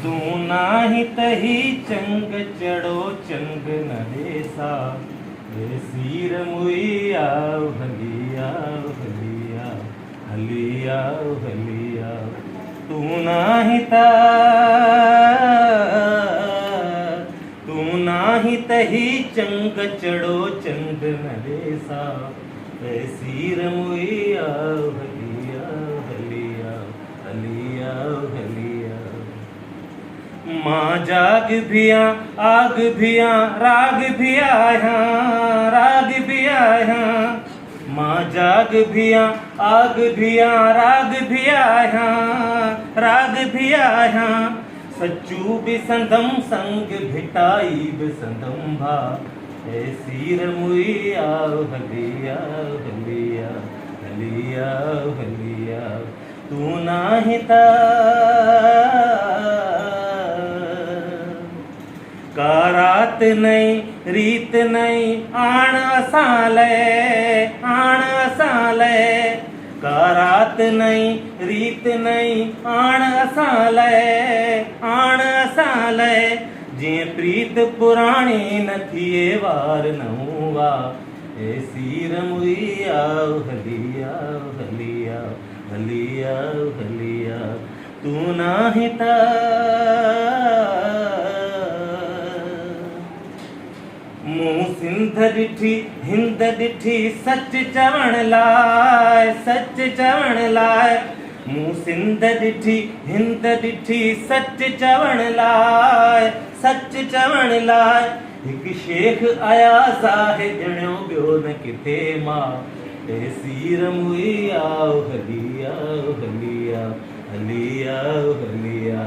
तू नाही तही चंग चढ़ो चंग न देसा सिर मुइया हलिया हलिया हलिया हलिया तू नाही तही चंग चढ़ो चंग न देसा सिर मुइया हलिया हलिया हलिया हलिया माँ जाग भिया आग भिया राग भी आया राग भी आया माँ जाग भिया आग भिया राग भी आया राग भी आया सच्चू बिसंदम संग भिटाई बिसंदम भा सिर मुइया हलिया हलिया हलिया हलिया तू नाही का रात नहीं रीत नहीं आण असालय का रात नहीं रीत नहीं आण असालय जे प्रीत पुराणी न थिए वार नहुआ सिर मुइया हलिया हलिया हलिया हलिया तू नाही मुँह सिंध डिठी हिंद डिठी सच चवण लाए मुँह सिंध डिठी हिंद डिठी सच चवण लाए हिक शेख आया साहे जणियो ॿियो न किथे मां सिर मुइया हलिया हलिया हलिया हलिया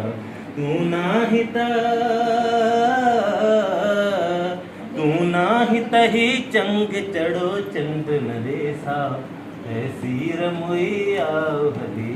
तू नाही तही चंग चढ़ो चंग न देसा सिर मुइया हलिया